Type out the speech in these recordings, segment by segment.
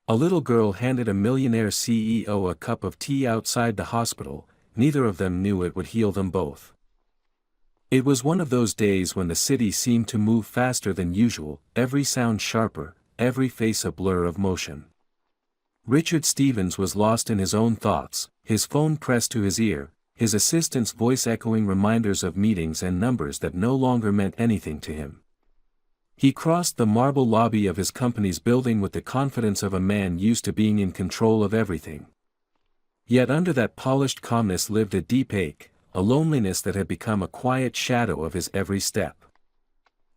A little girl handed a millionaire CEO a cup of tea outside the hospital. Neither of them knew it would heal them both. It was one of those days when the city seemed to move faster than usual, every sound sharper, every face a blur of motion. Richard Stevens was lost in his own thoughts, his phone pressed to his ear, his assistant's voice echoing reminders of meetings and numbers that no longer meant anything to him. He crossed the marble lobby of his company's building with the confidence of a man used to being in control of everything. Yet under that polished calmness lived a deep ache, a loneliness that had become a quiet shadow of his every step.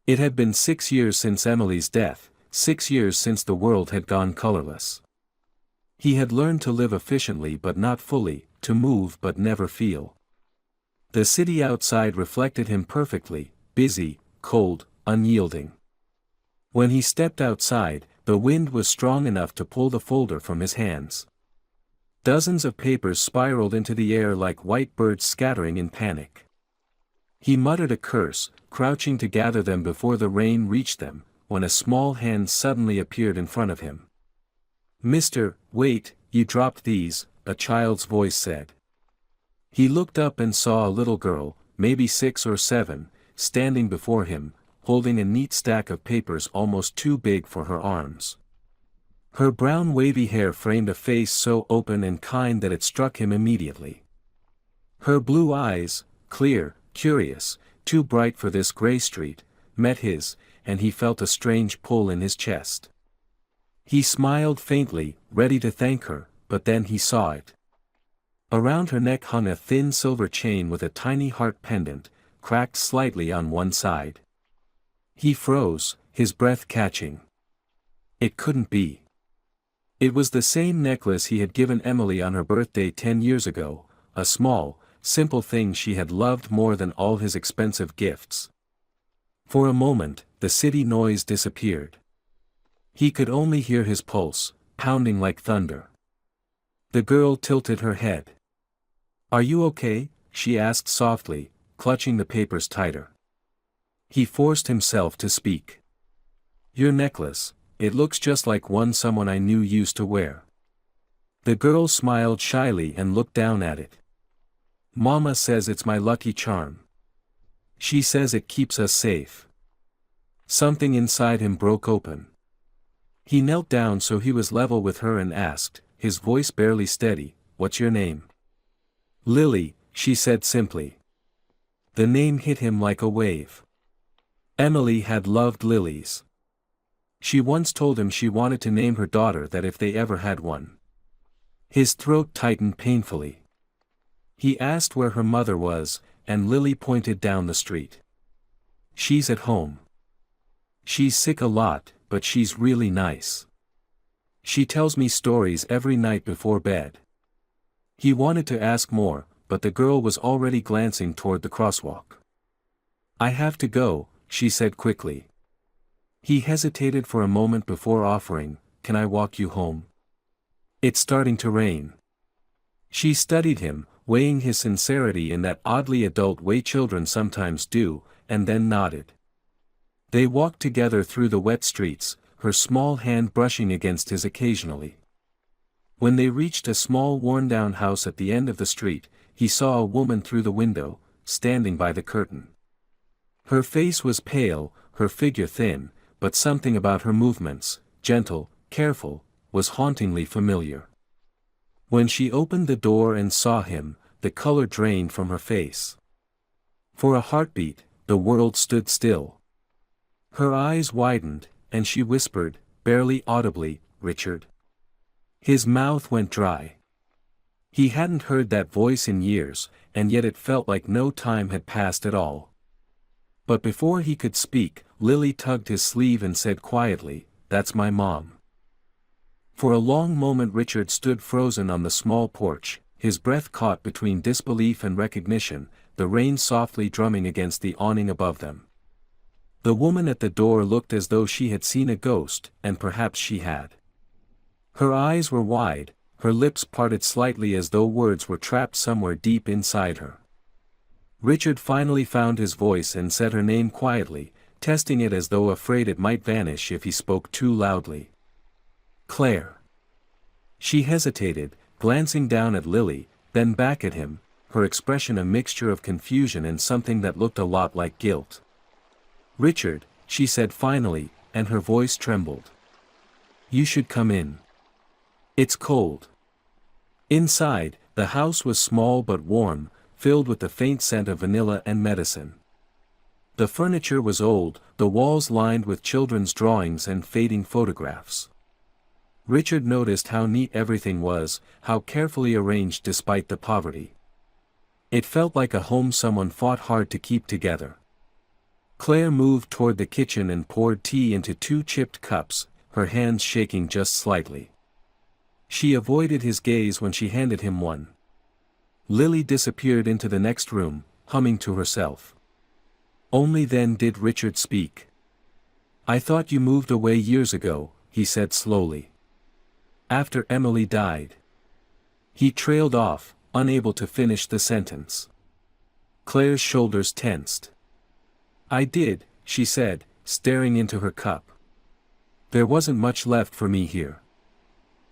It had been 6 years since Emily's death, 6 years since the world had gone colorless. He had learned to live efficiently but not fully, to move but never feel. The city outside reflected him perfectly, busy, cold, unyielding. When he stepped outside, the wind was strong enough to pull the folder from his hands. Dozens of papers spiraled into the air like white birds scattering in panic. He muttered a curse, crouching to gather them before the rain reached them, when a small hand suddenly appeared in front of him. "Mister, wait, you dropped these," a child's voice said. He looked up and saw a little girl, maybe 6 or 7, standing before him, holding a neat stack of papers almost too big for her arms. Her brown wavy hair framed a face so open and kind that it struck him immediately. Her blue eyes, clear, curious, too bright for this gray street, met his, and he felt a strange pull in his chest. He smiled faintly, ready to thank her, but then he saw it. Around her neck hung a thin silver chain with a tiny heart pendant, cracked slightly on one side. He froze, his breath catching. It couldn't be. It was the same necklace he had given Emily on her birthday 10 years ago, a small, simple thing she had loved more than all his expensive gifts. For a moment, the city noise disappeared. He could only hear his pulse, pounding like thunder. The girl tilted her head. "Are you okay?" she asked softly, clutching the papers tighter. He forced himself to speak. "Your necklace, it looks just like one someone I knew used to wear." The girl smiled shyly and looked down at it. "Mama says it's my lucky charm. She says it keeps us safe." Something inside him broke open. He knelt down so he was level with her and asked, his voice barely steady, "What's your name?" "Lily," she said simply. The name hit him like a wave. Emily had loved lilies. She once told him she wanted to name her daughter that if they ever had one. His throat tightened painfully. He asked where her mother was, and Lily pointed down the street. "She's at home. She's sick a lot, but she's really nice. She tells me stories every night before bed." He wanted to ask more, but the girl was already glancing toward the crosswalk. "I have to go," she said quickly. He hesitated for a moment before offering, "Can I walk you home? It's starting to rain." She studied him, weighing his sincerity in that oddly adult way children sometimes do, and then nodded. They walked together through the wet streets, her small hand brushing against his occasionally. When they reached a small worn-down house at the end of the street, he saw a woman through the window, standing by the curtain. Her face was pale, her figure thin, but something about her movements, gentle, careful, was hauntingly familiar. When she opened the door and saw him, the color drained from her face. For a heartbeat, the world stood still. Her eyes widened, and she whispered, barely audibly, "Richard." His mouth went dry. He hadn't heard that voice in years, and yet it felt like no time had passed at all. But before he could speak, Lily tugged his sleeve and said quietly, "That's my mom." For a long moment Richard stood frozen on the small porch, his breath caught between disbelief and recognition, the rain softly drumming against the awning above them. The woman at the door looked as though she had seen a ghost, and perhaps she had. Her eyes were wide, her lips parted slightly as though words were trapped somewhere deep inside her. Richard finally found his voice and said her name quietly, testing it as though afraid it might vanish if he spoke too loudly. "Claire." She hesitated, glancing down at Lily, then back at him, her expression a mixture of confusion and something that looked a lot like guilt. "Richard," she said finally, and her voice trembled. "You should come in. It's cold." Inside, the house was small but warm, filled with the faint scent of vanilla and medicine. The furniture was old, the walls lined with children's drawings and fading photographs. Richard noticed how neat everything was, how carefully arranged despite the poverty. It felt like a home someone fought hard to keep together. Claire moved toward the kitchen and poured tea into 2 chipped cups, her hands shaking just slightly. She avoided his gaze when she handed him one. Lily disappeared into the next room, humming to herself. Only then did Richard speak. "I thought you moved away years ago," he said slowly. "After Emily died." He trailed off, unable to finish the sentence. Claire's shoulders tensed. "I did," she said, staring into her cup. "There wasn't much left for me here."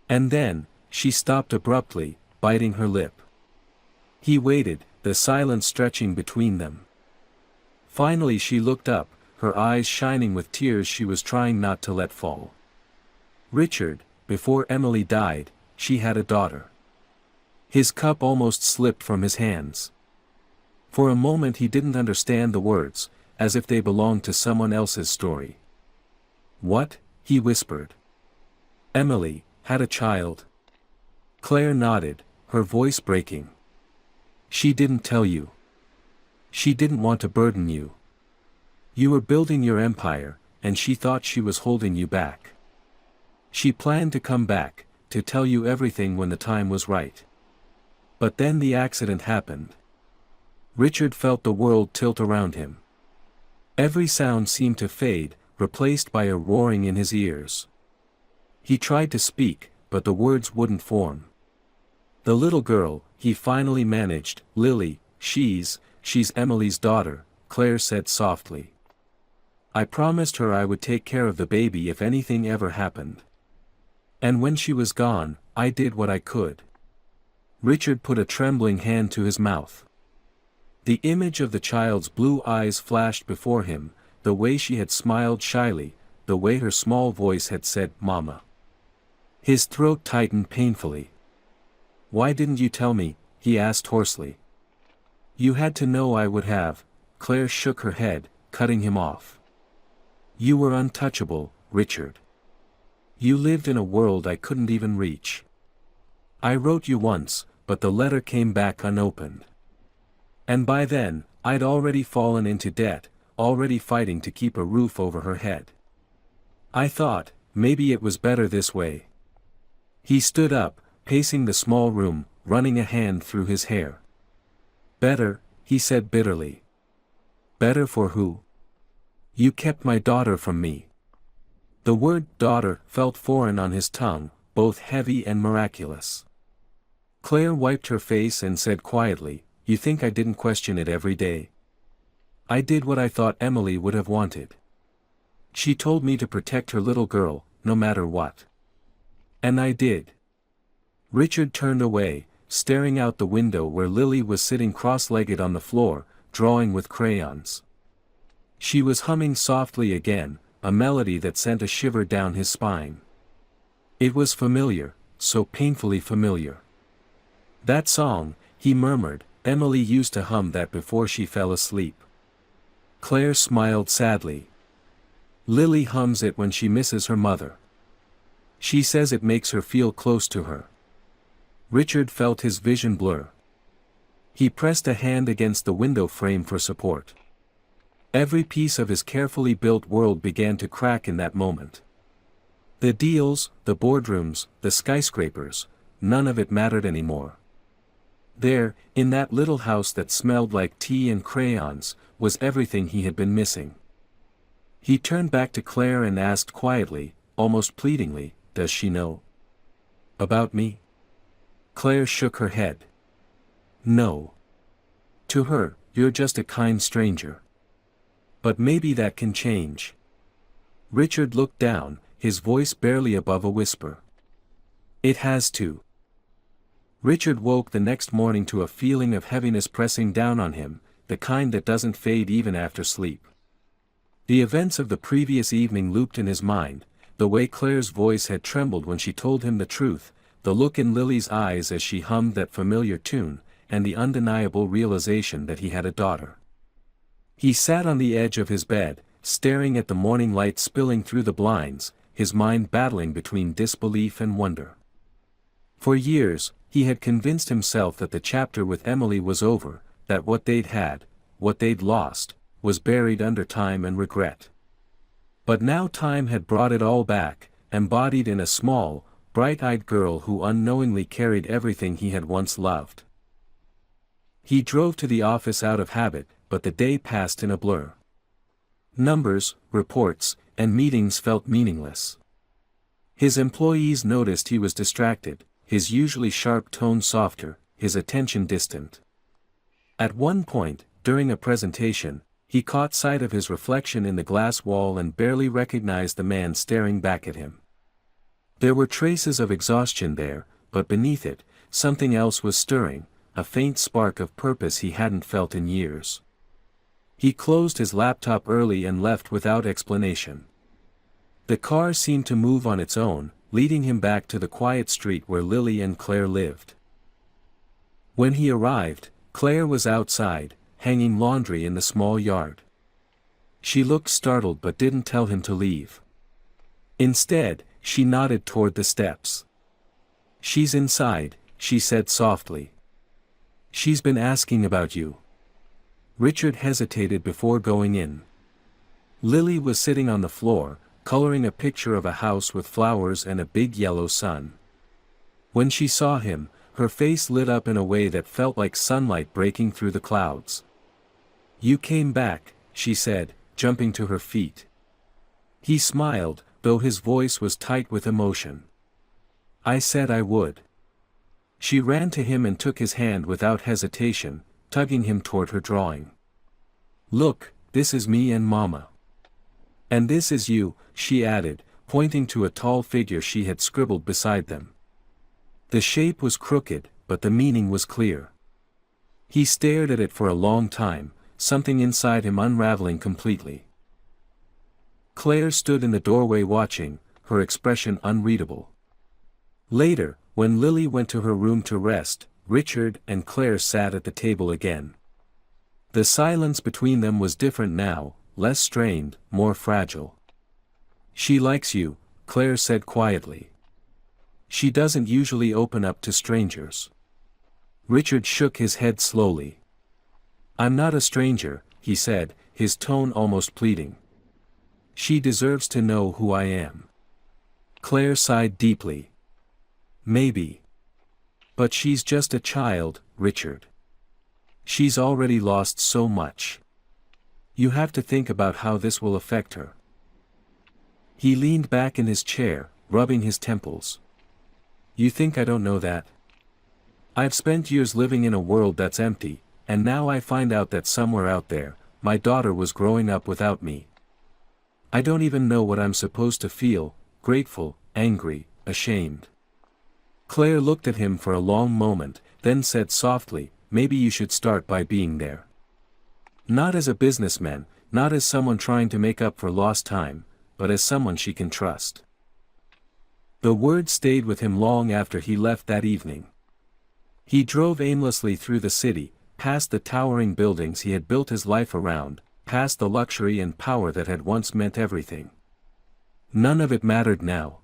And then, she stopped abruptly, biting her lip. He waited, the silence stretching between them. Finally she looked up, her eyes shining with tears she was trying not to let fall. "Richard, before Emily died, she had a daughter." His cup almost slipped from his hands. For a moment he didn't understand the words, as if they belonged to someone else's story. "What?" he whispered. "Emily had a child?" Claire nodded, her voice breaking. "She didn't tell you. She didn't want to burden you. You were building your empire, and she thought she was holding you back. She planned to come back, to tell you everything when the time was right. But then the accident happened." Richard felt the world tilt around him. Every sound seemed to fade, replaced by a roaring in his ears. He tried to speak, but the words wouldn't form. "The little girl," he finally managed, "Lily, she's Emily's daughter," Claire said softly. "I promised her I would take care of the baby if anything ever happened. And when she was gone, I did what I could." Richard put a trembling hand to his mouth. The image of the child's blue eyes flashed before him, the way she had smiled shyly, the way her small voice had said, "Mama." His throat tightened painfully. "Why didn't you tell me?" he asked hoarsely. "You had to know I would have," Claire shook her head, cutting him off. "You were untouchable, Richard. You lived in a world I couldn't even reach. I wrote you once, but the letter came back unopened. And by then, I'd already fallen into debt, already fighting to keep a roof over her head. I thought, maybe it was better this way." He stood up, pacing the small room, running a hand through his hair. "Better," he said bitterly. "Better for who? You kept my daughter from me." The word "daughter" felt foreign on his tongue, both heavy and miraculous. Claire wiped her face and said quietly, "You think I didn't question it every day? I did what I thought Emily would have wanted. She told me to protect her little girl, no matter what. And I did." Richard turned away, staring out the window where Lily was sitting cross-legged on the floor, drawing with crayons. She was humming softly again, a melody that sent a shiver down his spine. It was familiar, so painfully familiar. "That song," he murmured, "Emily used to hum that before she fell asleep." Claire smiled sadly. "Lily hums it when she misses her mother. She says it makes her feel close to her." Richard felt his vision blur. He pressed a hand against the window frame for support. Every piece of his carefully built world began to crack in that moment. The deals, the boardrooms, the skyscrapers, none of it mattered anymore. There, in that little house that smelled like tea and crayons, was everything he had been missing. He turned back to Claire and asked quietly, almost pleadingly, "Does she know about me?" Claire shook her head. "No. To her, you're just a kind stranger. But maybe that can change." Richard looked down, his voice barely above a whisper. It has to. Richard woke the next morning to a feeling of heaviness pressing down on him, the kind that doesn't fade even after sleep. The events of the previous evening looped in his mind, the way Claire's voice had trembled when she told him the truth, the look in Lily's eyes as she hummed that familiar tune, and the undeniable realization that he had a daughter. He sat on the edge of his bed, staring at the morning light spilling through the blinds, his mind battling between disbelief and wonder. For years, he had convinced himself that the chapter with Emily was over, that what they'd had, what they'd lost, was buried under time and regret. But now time had brought it all back, embodied in a small, bright-eyed girl who unknowingly carried everything he had once loved. He drove to the office out of habit, but the day passed in a blur. Numbers, reports, and meetings felt meaningless. His employees noticed he was distracted, his usually sharp tone softer, his attention distant. At one point, during a presentation, he caught sight of his reflection in the glass wall and barely recognized the man staring back at him. There were traces of exhaustion there, but beneath it, something else was stirring, a faint spark of purpose he hadn't felt in years. He closed his laptop early and left without explanation. The car seemed to move on its own, leading him back to the quiet street where Lily and Claire lived. When he arrived, Claire was outside, hanging laundry in the small yard. She looked startled but didn't tell him to leave. Instead, she nodded toward the steps. "She's inside," she said softly. "She's been asking about you." Richard hesitated before going in. Lily was sitting on the floor, coloring a picture of a house with flowers and a big yellow sun. When she saw him, her face lit up in a way that felt like sunlight breaking through the clouds. "You came back," she said, jumping to her feet. He smiled, though his voice was tight with emotion. "I said I would." She ran to him and took his hand without hesitation, tugging him toward her drawing. "Look, this is me and Mama. And this is you," she added, pointing to a tall figure she had scribbled beside them. The shape was crooked, but the meaning was clear. He stared at it for a long time, something inside him unraveling completely. Claire stood in the doorway watching, her expression unreadable. Later, when Lily went to her room to rest, Richard and Claire sat at the table again. The silence between them was different now, less strained, more fragile. "She likes you," Claire said quietly. "She doesn't usually open up to strangers." Richard shook his head slowly. "I'm not a stranger," he said, his tone almost pleading. "She deserves to know who I am." Claire sighed deeply. "Maybe. But she's just a child, Richard. She's already lost so much. You have to think about how this will affect her." He leaned back in his chair, rubbing his temples. "You think I don't know that? I've spent years living in a world that's empty, and now I find out that somewhere out there, my daughter was growing up without me. I don't even know what I'm supposed to feel, grateful, angry, ashamed." Claire looked at him for a long moment, then said softly, "Maybe you should start by being there. Not as a businessman, not as someone trying to make up for lost time, but as someone she can trust." The word stayed with him long after he left that evening. He drove aimlessly through the city, past the towering buildings he had built his life around, past the luxury and power that had once meant everything. None of it mattered now.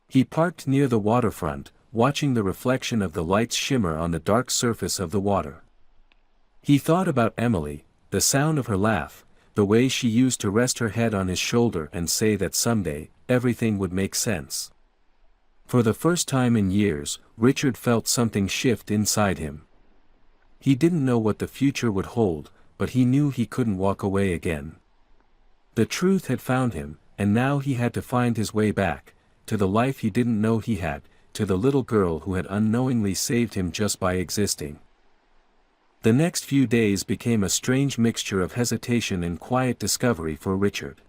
He parked near the waterfront, watching the reflection of the lights shimmer on the dark surface of the water. He thought about Emily, the sound of her laugh, the way she used to rest her head on his shoulder and say that someday, everything would make sense. For the first time in years, Richard felt something shift inside him. He didn't know what the future would hold, but he knew he couldn't walk away again. The truth had found him, and now he had to find his way back, to the life he didn't know he had, to the little girl who had unknowingly saved him just by existing. The next few days became a strange mixture of hesitation and quiet discovery for Richard.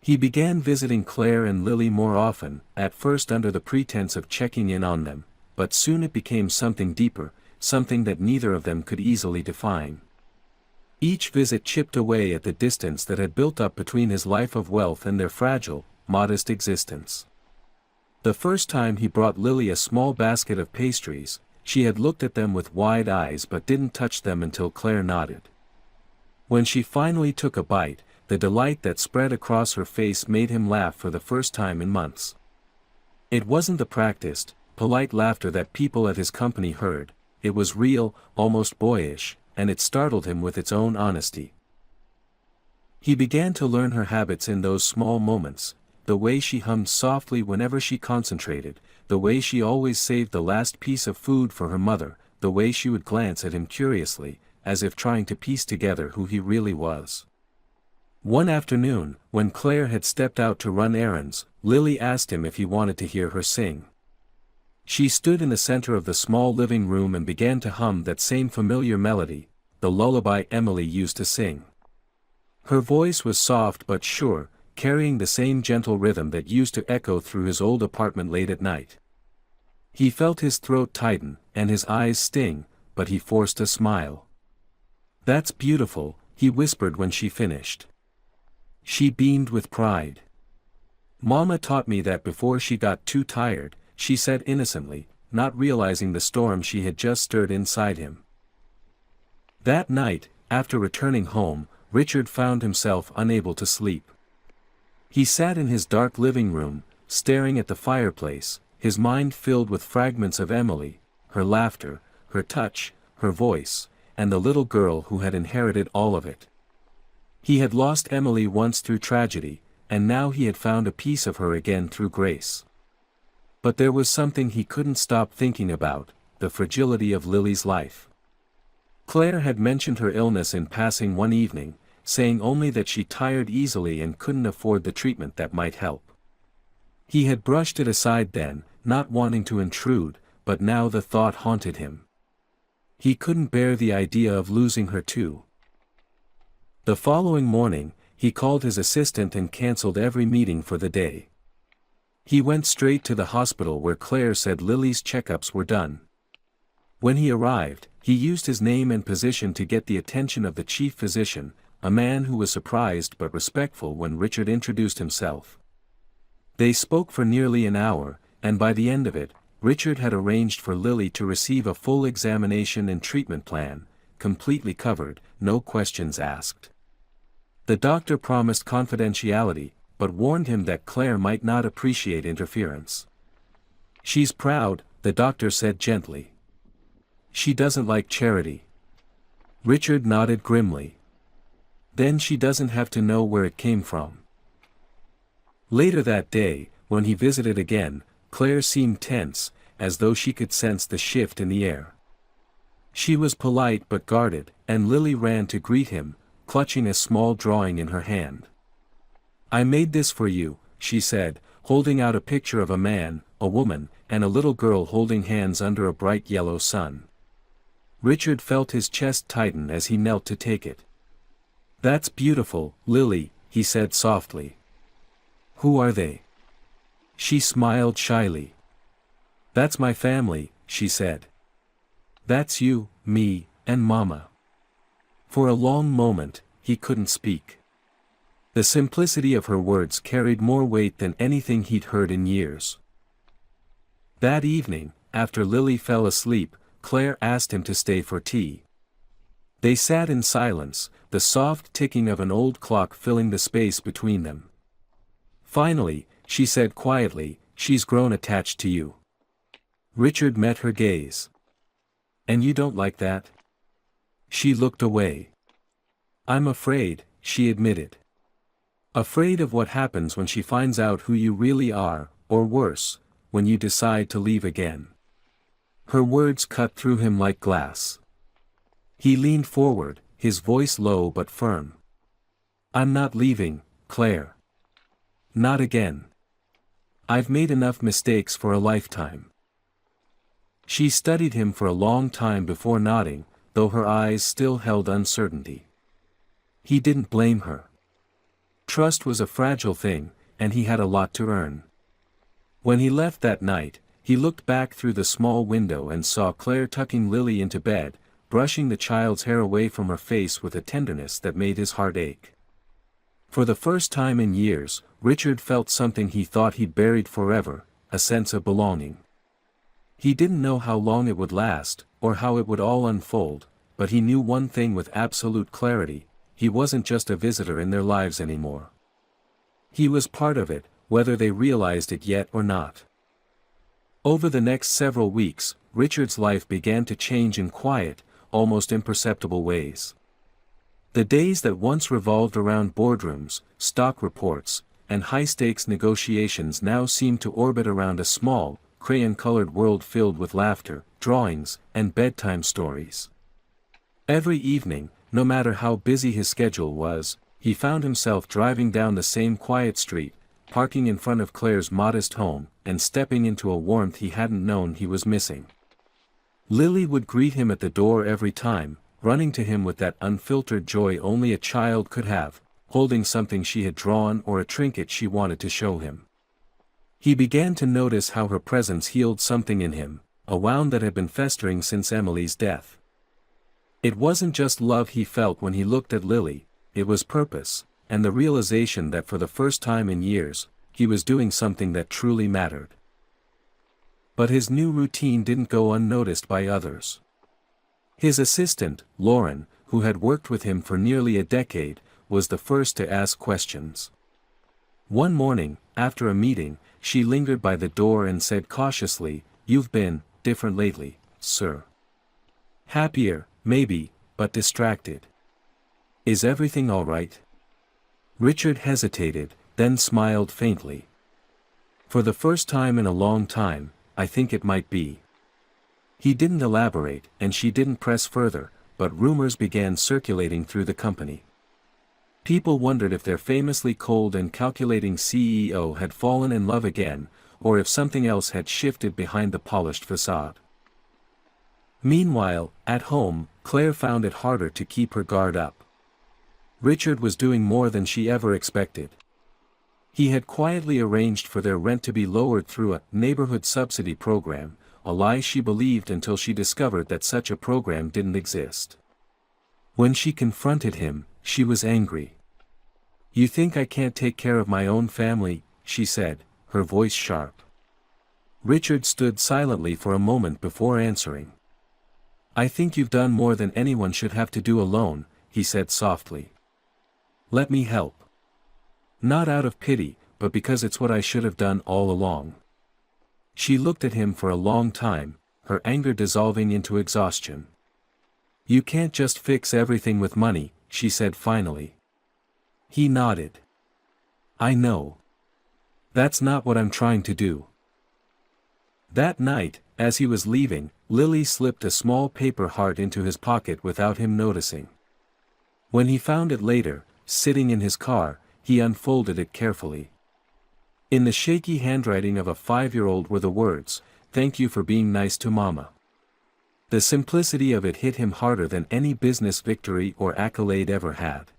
He began visiting Claire and Lily more often, at first under the pretense of checking in on them, but soon it became something deeper, something that neither of them could easily define. Each visit chipped away at the distance that had built up between his life of wealth and their fragile, modest existence. The first time he brought Lily a small basket of pastries, she had looked at them with wide eyes but didn't touch them until Claire nodded. When she finally took a bite, the delight that spread across her face made him laugh for the first time in months. It wasn't the practiced, polite laughter that people at his company heard, it was real, almost boyish, and it startled him with its own honesty. He began to learn her habits in those small moments, the way she hummed softly whenever she concentrated, the way she always saved the last piece of food for her mother, the way she would glance at him curiously, as if trying to piece together who he really was. One afternoon, when Claire had stepped out to run errands, Lily asked him if he wanted to hear her sing. She stood in the center of the small living room and began to hum that same familiar melody, the lullaby Emily used to sing. Her voice was soft but sure, carrying the same gentle rhythm that used to echo through his old apartment late at night. He felt his throat tighten, and his eyes sting, but he forced a smile. "That's beautiful," he whispered when she finished. She beamed with pride. "Mama taught me that before she got too tired," she said innocently, not realizing the storm she had just stirred inside him. That night, after returning home, Richard found himself unable to sleep. He sat in his dark living room, staring at the fireplace, his mind filled with fragments of Emily, her laughter, her touch, her voice, and the little girl who had inherited all of it. He had lost Emily once through tragedy, and now he had found a piece of her again through grace. But there was something he couldn't stop thinking about, the fragility of Lily's life. Claire had mentioned her illness in passing one evening, saying only that she tired easily and couldn't afford the treatment that might help. He had brushed it aside then, not wanting to intrude, but now the thought haunted him. He couldn't bear the idea of losing her too. The following morning, he called his assistant and cancelled every meeting for the day. He went straight to the hospital where Claire said Lily's checkups were done. When he arrived, he used his name and position to get the attention of the chief physician, a man who was surprised but respectful when Richard introduced himself. They spoke for nearly an hour, and by the end of it, Richard had arranged for Lily to receive a full examination and treatment plan, completely covered, no questions asked. The doctor promised confidentiality, but warned him that Claire might not appreciate interference. "She's proud," the doctor said gently. "She doesn't like charity." Richard nodded grimly. "Then she doesn't have to know where it came from." Later that day, when he visited again, Claire seemed tense, as though she could sense the shift in the air. She was polite but guarded, and Lily ran to greet him, clutching a small drawing in her hand. "I made this for you," she said, holding out a picture of a man, a woman, and a little girl holding hands under a bright yellow sun. Richard felt his chest tighten as he knelt to take it. "That's beautiful, Lily," he said softly. "Who are they?" She smiled shyly. "That's my family," she said. "That's you, me, and Mama." For a long moment, he couldn't speak. The simplicity of her words carried more weight than anything he'd heard in years. That evening, after Lily fell asleep, Claire asked him to stay for tea. They sat in silence, the soft ticking of an old clock filling the space between them. Finally, she said quietly, "She's grown attached to you." Richard met her gaze. "And you don't like that?" She looked away. "I'm afraid," she admitted. "Afraid of what happens when she finds out who you really are, or worse, when you decide to leave again." Her words cut through him like glass. He leaned forward, his voice low but firm. "I'm not leaving, Claire. Not again. I've made enough mistakes for a lifetime." She studied him for a long time before nodding, though her eyes still held uncertainty. He didn't blame her. Trust was a fragile thing, and he had a lot to earn. When he left that night, he looked back through the small window and saw Claire tucking Lily into bed, brushing the child's hair away from her face with a tenderness that made his heart ache. For the first time in years, Richard felt something he thought he'd buried forever, a sense of belonging. He didn't know how long it would last, or how it would all unfold, but he knew one thing with absolute clarity: he wasn't just a visitor in their lives anymore. He was part of it, whether they realized it yet or not. Over the next several weeks, Richard's life began to change in quiet, almost imperceptible ways. The days that once revolved around boardrooms, stock reports, and high-stakes negotiations now seemed to orbit around a small, crayon-colored world filled with laughter, drawings, and bedtime stories. Every evening, no matter how busy his schedule was, he found himself driving down the same quiet street, parking in front of Claire's modest home, and stepping into a warmth he hadn't known he was missing. Lily would greet him at the door every time, running to him with that unfiltered joy only a child could have, holding something she had drawn or a trinket she wanted to show him. He began to notice how her presence healed something in him, a wound that had been festering since Emily's death. It wasn't just love he felt when he looked at Lily, it was purpose, and the realization that for the first time in years, he was doing something that truly mattered. But his new routine didn't go unnoticed by others. His assistant, Lauren, who had worked with him for nearly a decade, was the first to ask questions. One morning, after a meeting, she lingered by the door and said cautiously, "You've been different lately, sir. Happier, maybe, but distracted. Is everything all right?" Richard hesitated, then smiled faintly. "For the first time in a long time, I think it might be." He didn't elaborate, and she didn't press further, but rumors began circulating through the company. People wondered if their famously cold and calculating CEO had fallen in love again, or if something else had shifted behind the polished facade. Meanwhile, at home, Claire found it harder to keep her guard up. Richard was doing more than she ever expected. He had quietly arranged for their rent to be lowered through a neighborhood subsidy program, a lie she believed until she discovered that such a program didn't exist. When she confronted him, she was angry. "You think I can't take care of my own family?" she said, her voice sharp. Richard stood silently for a moment before answering. "I think you've done more than anyone should have to do alone," he said softly. "Let me help. Not out of pity, but because it's what I should have done all along." She looked at him for a long time, her anger dissolving into exhaustion. "You can't just fix everything with money," she said finally. He nodded. "I know. That's not what I'm trying to do." That night, as he was leaving, Lily slipped a small paper heart into his pocket without him noticing. When he found it later, sitting in his car, he unfolded it carefully. In the shaky handwriting of a 5-year-old were the words, "Thank you for being nice to Mama." The simplicity of it hit him harder than any business victory or accolade ever had.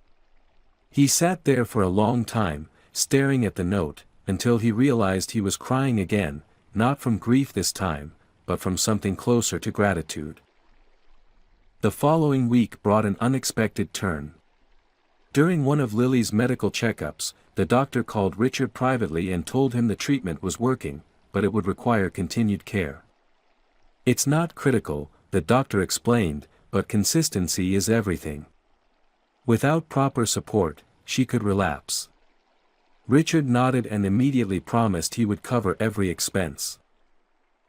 He sat there for a long time, staring at the note, until he realized he was crying again, not from grief this time, but from something closer to gratitude. The following week brought an unexpected turn. During one of Lily's medical checkups, the doctor called Richard privately and told him the treatment was working, but it would require continued care. "It's not critical," the doctor explained, "but consistency is everything. Without proper support, she could relapse." Richard nodded and immediately promised he would cover every expense.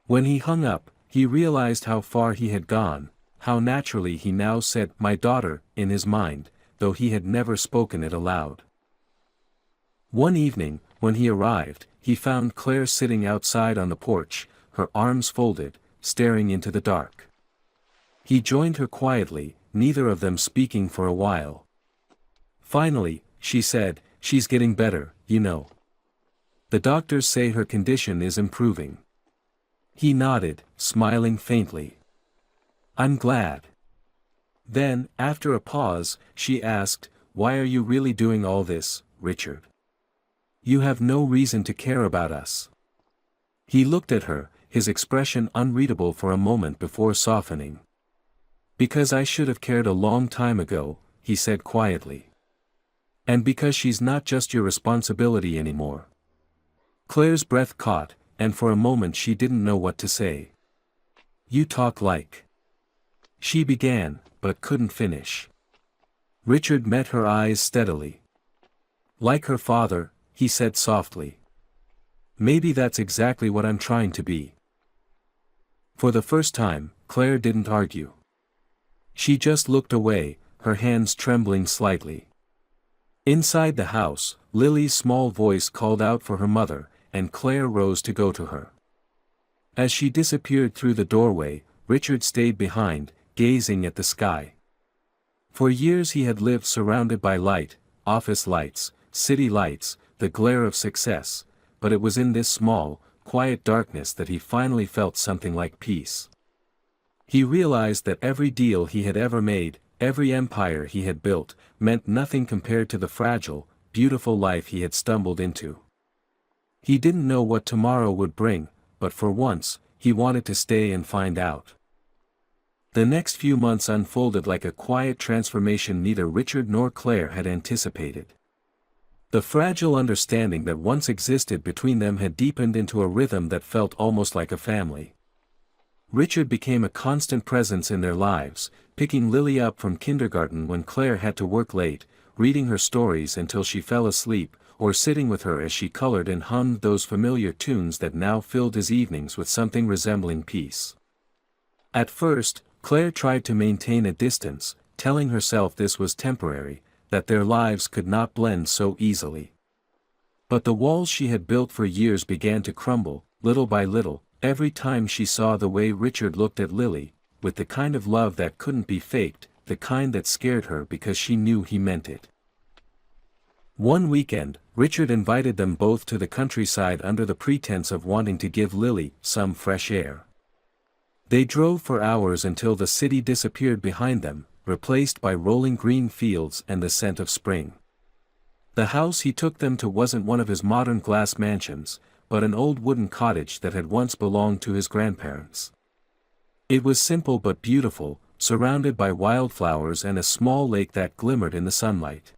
When he hung up, he realized how far he had gone, how naturally he now said "my daughter" in his mind, though he had never spoken it aloud. One evening, when he arrived, he found Claire sitting outside on the porch, her arms folded, staring into the dark. He joined her quietly, neither of them speaking for a while. Finally, she said, "She's getting better, you know. The doctors say her condition is improving." He nodded, smiling faintly. "I'm glad." Then, after a pause, she asked, "Why are you really doing all this, Richard. You have no reason to care about us." He looked at her, his expression unreadable for a moment before softening. "Because I should have cared a long time ago," he said quietly. "And because she's not just your responsibility anymore." Claire's breath caught, and for a moment she didn't know what to say. "You talk like—" she began, but couldn't finish. Richard met her eyes steadily. "Like her father," he said softly. "Maybe that's exactly what I'm trying to be." For the first time, Claire didn't argue. She just looked away, her hands trembling slightly. Inside the house, Lily's small voice called out for her mother, and Claire rose to go to her. As she disappeared through the doorway, Richard stayed behind, gazing at the sky. For years he had lived surrounded by light, office lights, city lights, the glare of success, but it was in this small, quiet darkness that he finally felt something like peace. He realized that every deal he had ever made, every empire he had built, meant nothing compared to the fragile, beautiful life he had stumbled into. He didn't know what tomorrow would bring, but for once, he wanted to stay and find out. The next few months unfolded like a quiet transformation neither Richard nor Claire had anticipated. The fragile understanding that once existed between them had deepened into a rhythm that felt almost like a family. Richard became a constant presence in their lives, picking Lily up from kindergarten when Claire had to work late, reading her stories until she fell asleep, or sitting with her as she colored and hummed those familiar tunes that now filled his evenings with something resembling peace. At first, Claire tried to maintain a distance, telling herself this was temporary, that their lives could not blend so easily. But the walls she had built for years began to crumble, little by little, every time she saw the way Richard looked at Lily, with the kind of love that couldn't be faked, the kind that scared her because she knew he meant it. One weekend, Richard invited them both to the countryside under the pretense of wanting to give Lily some fresh air. They drove for hours until the city disappeared behind them, replaced by rolling green fields and the scent of spring. The house he took them to wasn't one of his modern glass mansions, but an old wooden cottage that had once belonged to his grandparents. It was simple but beautiful, surrounded by wildflowers and a small lake that glimmered in the sunlight.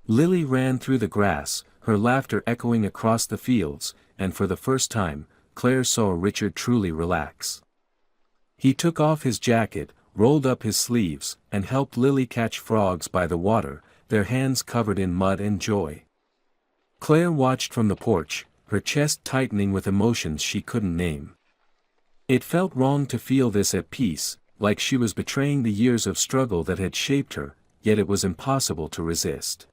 Lily ran through the grass, her laughter echoing across the fields, and for the first time, Claire saw Richard truly relax. He took off his jacket, rolled up his sleeves, and helped Lily catch frogs by the water, their hands covered in mud and joy. Claire watched from the porch, her chest tightening with emotions she couldn't name. It felt wrong to feel this at peace, like she was betraying the years of struggle that had shaped her, yet it was impossible to resist.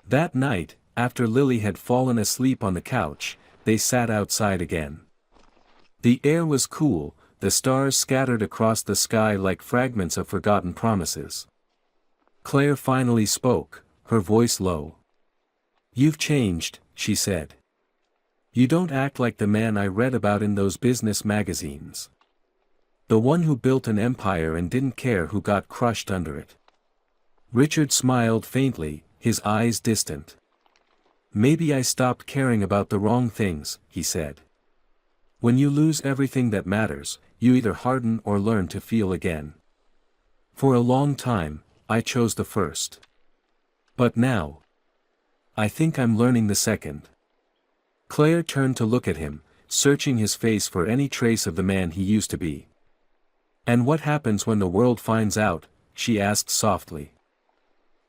That night, after Lily had fallen asleep on the couch, they sat outside again. The air was cool, the stars scattered across the sky like fragments of forgotten promises. Claire finally spoke, her voice low. "You've changed," she said. "You don't act like the man I read about in those business magazines. The one who built an empire and didn't care who got crushed under it." Richard smiled faintly, his eyes distant. "Maybe I stopped caring about the wrong things," he said. "When you lose everything that matters, you either harden or learn to feel again. For a long time, I chose the first. But now, I think I'm learning the second." Claire turned to look at him, searching his face for any trace of the man he used to be. "And what happens when the world finds out?" she asked softly.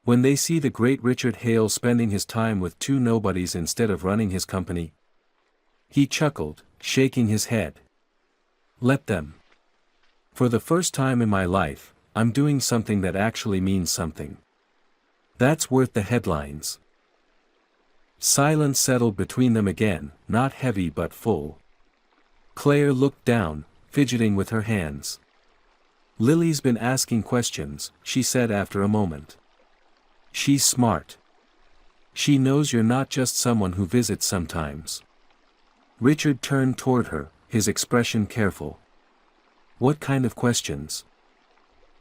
"When they see the great Richard Hale spending his time with two nobodies instead of running his company?" He chuckled, shaking his head. "Let them. For the first time in my life, I'm doing something that actually means something. That's worth the headlines." Silence settled between them again, not heavy but full. Claire looked down, fidgeting with her hands. "Lily's been asking questions," she said after a moment. "She's smart. She knows you're not just someone who visits sometimes." Richard turned toward her, his expression careful. "What kind of questions?"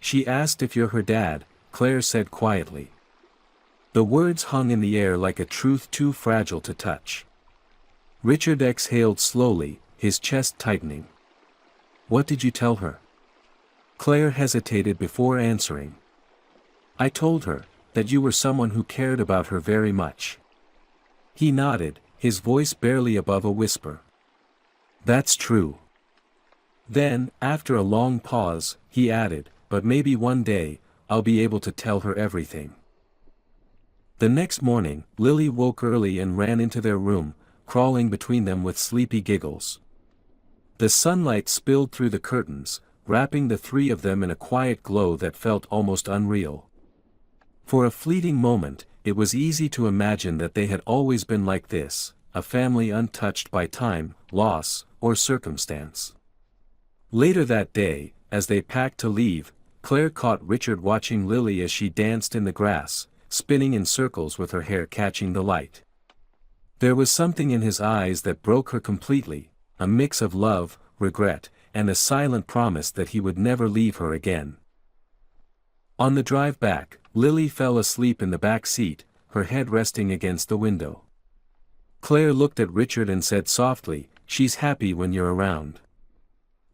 "She asked if you're her dad," Claire said quietly. The words hung in the air like a truth too fragile to touch. Richard exhaled slowly, his chest tightening. "What did you tell her?" Claire hesitated before answering. "I told her that you were someone who cared about her very much." He nodded, his voice barely above a whisper. "That's true." Then, after a long pause, he added, "But maybe one day, I'll be able to tell her everything." The next morning, Lily woke early and ran into their room, crawling between them with sleepy giggles. The sunlight spilled through the curtains, wrapping the three of them in a quiet glow that felt almost unreal. For a fleeting moment, it was easy to imagine that they had always been like this, a family untouched by time, loss, or circumstance. Later that day, as they packed to leave, Claire caught Richard watching Lily as she danced in the grass, spinning in circles with her hair catching the light. There was something in his eyes that broke her completely, a mix of love, regret, and a silent promise that he would never leave her again. On the drive back, Lily fell asleep in the back seat, her head resting against the window. Claire looked at Richard and said softly, "She's happy when you're around.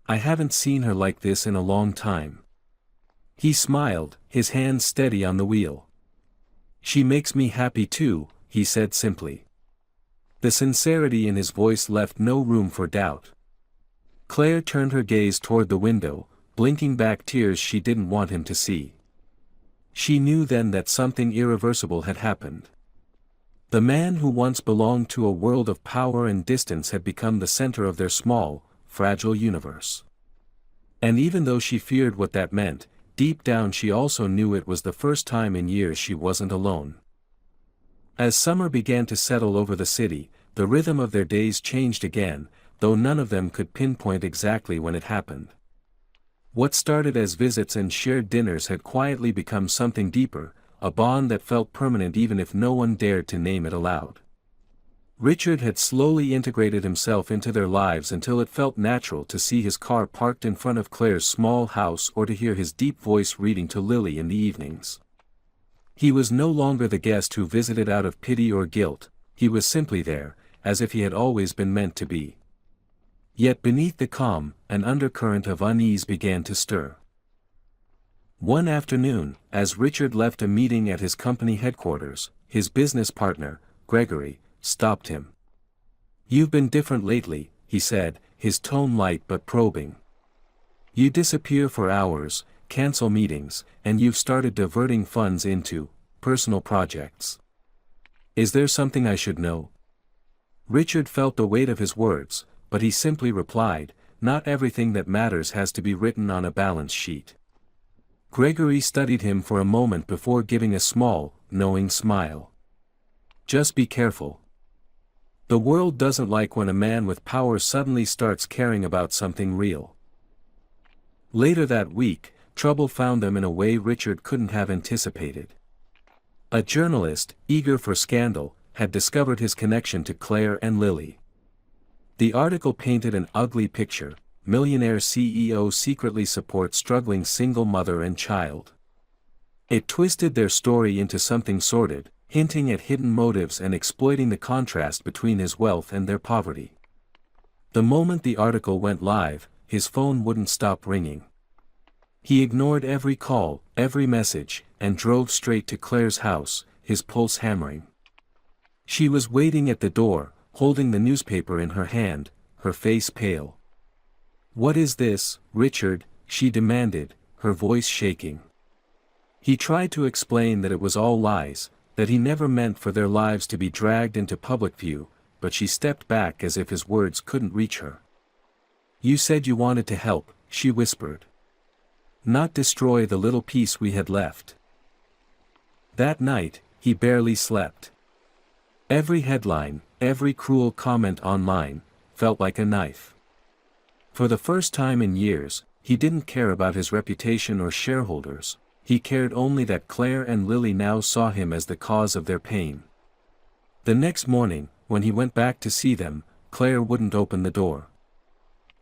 I haven't seen her like this in a long time." He smiled, his hand steady on the wheel. "She makes me happy too," he said simply. The sincerity in his voice left no room for doubt. Claire turned her gaze toward the window, blinking back tears she didn't want him to see. She knew then that something irreversible had happened. The man who once belonged to a world of power and distance had become the center of their small, fragile universe. And even though she feared what that meant, deep down she also knew it was the first time in years she wasn't alone. As summer began to settle over the city, the rhythm of their days changed again, though none of them could pinpoint exactly when it happened. What started as visits and shared dinners had quietly become something deeper, a bond that felt permanent even if no one dared to name it aloud. Richard had slowly integrated himself into their lives until it felt natural to see his car parked in front of Claire's small house or to hear his deep voice reading to Lily in the evenings. He was no longer the guest who visited out of pity or guilt, he was simply there, as if he had always been meant to be. Yet beneath the calm, an undercurrent of unease began to stir. One afternoon, as Richard left a meeting at his company headquarters, his business partner, Gregory, stopped him. "You've been different lately," he said, his tone light but probing. "You disappear for hours, cancel meetings, and you've started diverting funds into personal projects. Is there something I should know?" Richard felt the weight of his words, but he simply replied, "Not everything that matters has to be written on a balance sheet." Gregory studied him for a moment before giving a small, knowing smile. "Just be careful. The world doesn't like when a man with power suddenly starts caring about something real." Later that week, trouble found them in a way Richard couldn't have anticipated. A journalist, eager for scandal, had discovered his connection to Claire and Lily. The article painted an ugly picture: millionaire CEO secretly supports struggling single mother and child. It twisted their story into something sordid, hinting at hidden motives and exploiting the contrast between his wealth and their poverty. The moment the article went live, his phone wouldn't stop ringing. He ignored every call, every message, and drove straight to Claire's house, his pulse hammering. She was waiting at the door, holding the newspaper in her hand, her face pale. "What is this, Richard?" she demanded, her voice shaking. He tried to explain that it was all lies, that he never meant for their lives to be dragged into public view, but she stepped back as if his words couldn't reach her. "You said you wanted to help," she whispered. "Not destroy the little piece we had left." That night, he barely slept. Every headline, every cruel comment online, felt like a knife. For the first time in years, he didn't care about his reputation or shareholders, he cared only that Claire and Lily now saw him as the cause of their pain. The next morning, when he went back to see them, Claire wouldn't open the door.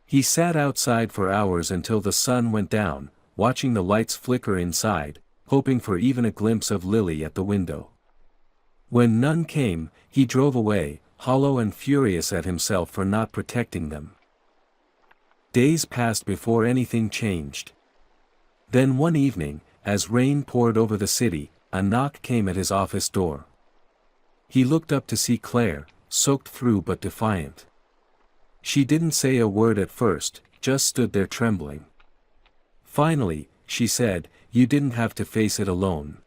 He sat outside for hours until the sun went down, watching the lights flicker inside, hoping for even a glimpse of Lily at the window. When none came, he drove away, hollow and furious at himself for not protecting them. Days passed before anything changed. Then one evening, as rain poured over the city, a knock came at his office door. He looked up to see Claire, soaked through but defiant. She didn't say a word at first, just stood there trembling. Finally, she said, "You didn't have to face it alone."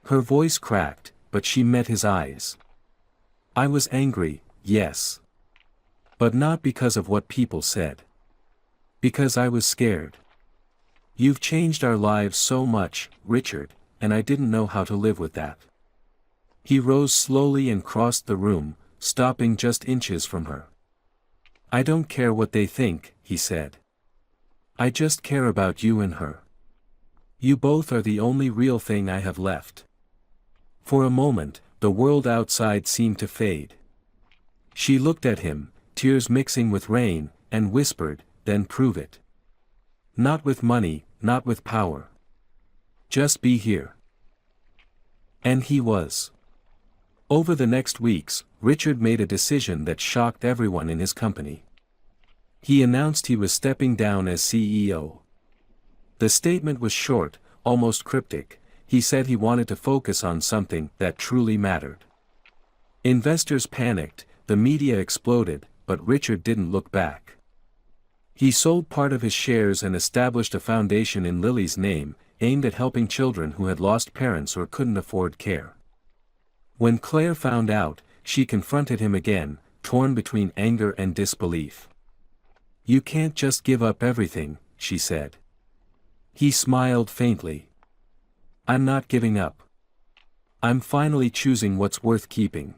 Her voice cracked, but she met his eyes. "I was angry, yes. But not because of what people said. Because I was scared. You've changed our lives so much, Richard, and I didn't know how to live with that." He rose slowly and crossed the room, stopping just inches from her. "I don't care what they think," he said. "I just care about you and her. You both are the only real thing I have left." For a moment, the world outside seemed to fade. She looked at him, tears mixing with rain, and whispered, "Then prove it. Not with money, not with power. Just be here." And he was. Over the next weeks, Richard made a decision that shocked everyone in his company. He announced he was stepping down as CEO. The statement was short, almost cryptic. He said he wanted to focus on something that truly mattered. Investors panicked, the media exploded, but Richard didn't look back. He sold part of his shares and established a foundation in Lily's name, aimed at helping children who had lost parents or couldn't afford care. When Claire found out, she confronted him again, torn between anger and disbelief. "You can't just give up everything," she said. He smiled faintly. "I'm not giving up. I'm finally choosing what's worth keeping."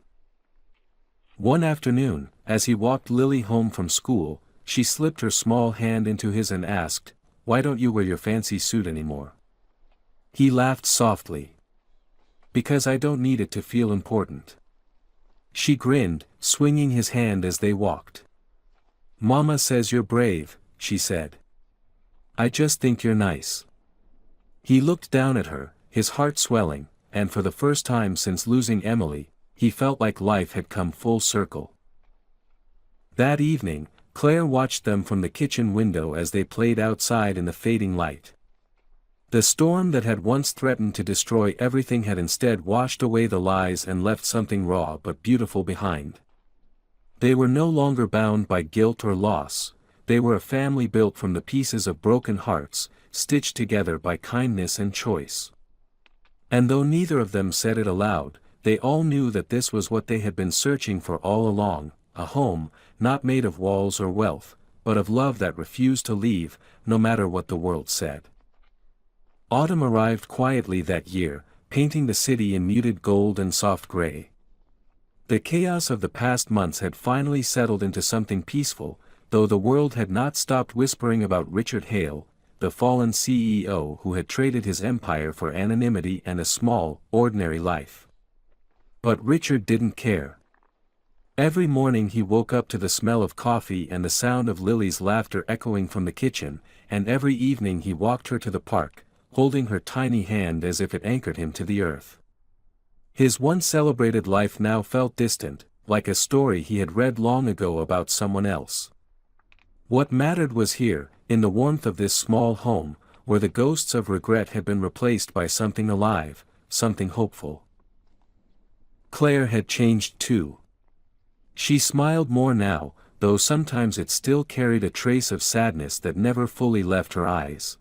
One afternoon, as he walked Lily home from school, she slipped her small hand into his and asked, "Why don't you wear your fancy suit anymore?" He laughed softly. "Because I don't need it to feel important." She grinned, swinging his hand as they walked. "Mama says you're brave," she said. "I just think you're nice." He looked down at her, his heart swelling, and for the first time since losing Emily, he felt like life had come full circle. That evening, Claire watched them from the kitchen window as they played outside in the fading light. The storm that had once threatened to destroy everything had instead washed away the lies and left something raw but beautiful behind. They were no longer bound by guilt or loss. They were a family built from the pieces of broken hearts, stitched together by kindness and choice. And though neither of them said it aloud, they all knew that this was what they had been searching for all along, a home, not made of walls or wealth, but of love that refused to leave, no matter what the world said. Autumn arrived quietly that year, painting the city in muted gold and soft gray. The chaos of the past months had finally settled into something peaceful, though the world had not stopped whispering about Richard Hale, the fallen CEO who had traded his empire for anonymity and a small, ordinary life. But Richard didn't care. Every morning he woke up to the smell of coffee and the sound of Lily's laughter echoing from the kitchen, and every evening he walked her to the park, holding her tiny hand as if it anchored him to the earth. His once celebrated life now felt distant, like a story he had read long ago about someone else. What mattered was here, in the warmth of this small home, where the ghosts of regret had been replaced by something alive, something hopeful. Claire had changed too. She smiled more now, though sometimes it still carried a trace of sadness that never fully left her eyes.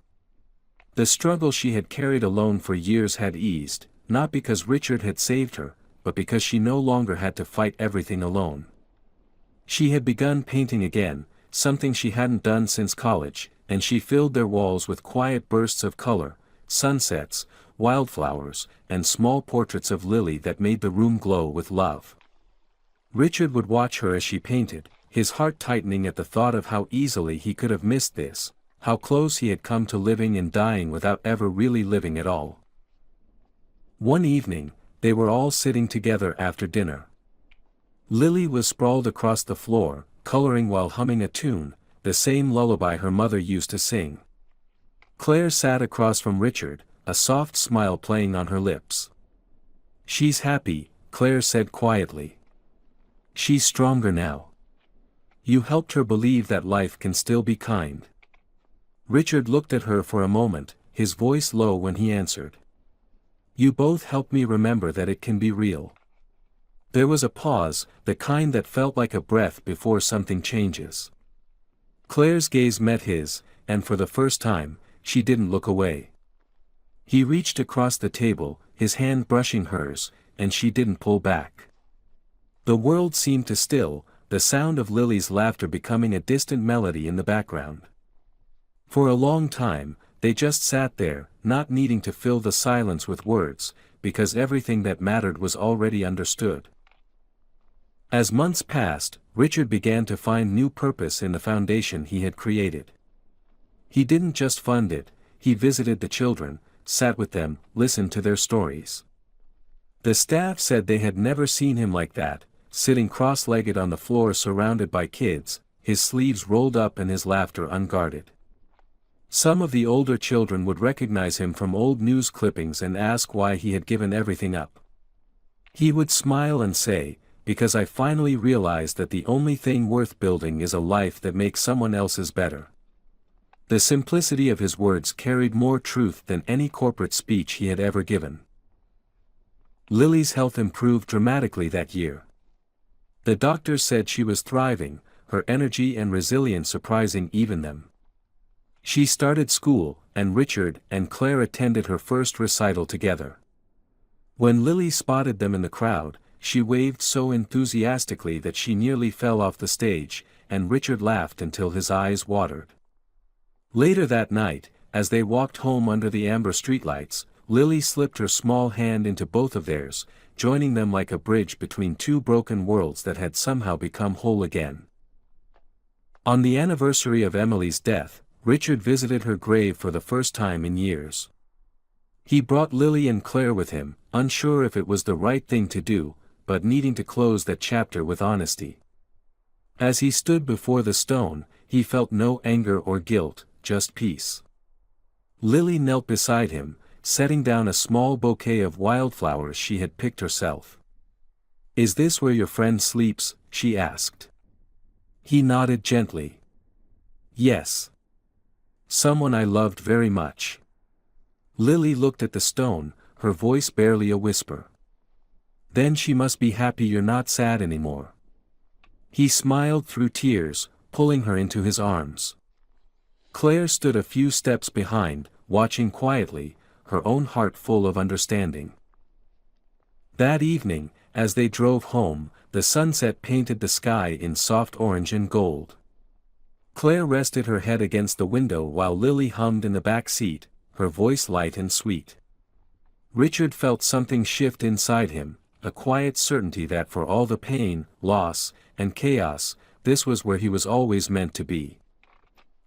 The struggle she had carried alone for years had eased, not because Richard had saved her, but because she no longer had to fight everything alone. She had begun painting again, something she hadn't done since college, and she filled their walls with quiet bursts of color, sunsets, wildflowers, and small portraits of Lily that made the room glow with love. Richard would watch her as she painted, his heart tightening at the thought of how easily he could have missed this, how close he had come to living and dying without ever really living at all. One evening, they were all sitting together after dinner. Lily was sprawled across the floor, coloring while humming a tune, the same lullaby her mother used to sing. Claire sat across from Richard, a soft smile playing on her lips. "She's happy," Claire said quietly. She's stronger now. You helped her believe that life can still be kind. Richard looked at her for a moment, his voice low when he answered. You both helped me remember that it can be real. There was a pause, the kind that felt like a breath before something changes. Claire's gaze met his, and for the first time, she didn't look away. He reached across the table, his hand brushing hers, and she didn't pull back. The world seemed to still, the sound of Lily's laughter becoming a distant melody in the background. For a long time, they just sat there, not needing to fill the silence with words, because everything that mattered was already understood. As months passed, Richard began to find new purpose in the foundation he had created. He didn't just fund it, he visited the children, sat with them, listened to their stories. The staff said they had never seen him like that, sitting cross-legged on the floor surrounded by kids, his sleeves rolled up and his laughter unguarded. Some of the older children would recognize him from old news clippings and ask why he had given everything up. He would smile and say, because I finally realized that the only thing worth building is a life that makes someone else's better. The simplicity of his words carried more truth than any corporate speech he had ever given. Lily's health improved dramatically that year. The doctors said she was thriving, her energy and resilience surprising even them. She started school, and Richard and Claire attended her first recital together. When Lily spotted them in the crowd, she waved so enthusiastically that she nearly fell off the stage, and Richard laughed until his eyes watered. Later that night, as they walked home under the amber streetlights, Lily slipped her small hand into both of theirs, joining them like a bridge between two broken worlds that had somehow become whole again. On the anniversary of Emily's death, Richard visited her grave for the first time in years. He brought Lily and Claire with him, unsure if it was the right thing to do, but needing to close that chapter with honesty. As he stood before the stone, he felt no anger or guilt, just peace. Lily knelt beside him, setting down a small bouquet of wildflowers she had picked herself. Is this where your friend sleeps? She asked. He nodded gently. Yes. Someone I loved very much. Lily looked at the stone, her voice barely a whisper. Then she must be happy you're not sad anymore. He smiled through tears, pulling her into his arms. Claire stood a few steps behind, watching quietly, her own heart full of understanding. That evening, as they drove home, the sunset painted the sky in soft orange and gold. Claire rested her head against the window while Lily hummed in the back seat, her voice light and sweet. Richard felt something shift inside him, a quiet certainty that for all the pain, loss, and chaos, this was where he was always meant to be.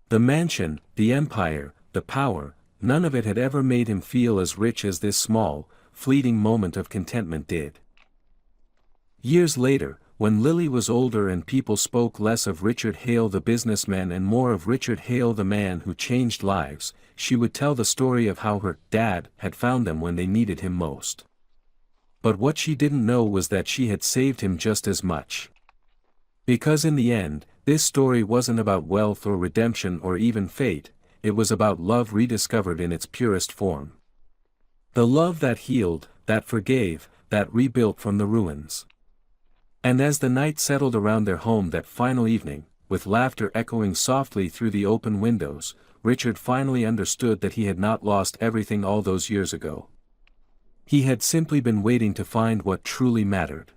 The mansion, the empire, the power, none of it had ever made him feel as rich as this small, fleeting moment of contentment did. Years later, when Lily was older and people spoke less of Richard Hale the businessman and more of Richard Hale the man who changed lives, she would tell the story of how her dad had found them when they needed him most. But what she didn't know was that she had saved him just as much. Because in the end, this story wasn't about wealth or redemption or even fate, it was about love rediscovered in its purest form. The love that healed, that forgave, that rebuilt from the ruins. And as the night settled around their home that final evening, with laughter echoing softly through the open windows, Richard finally understood that he had not lost everything all those years ago. He had simply been waiting to find what truly mattered.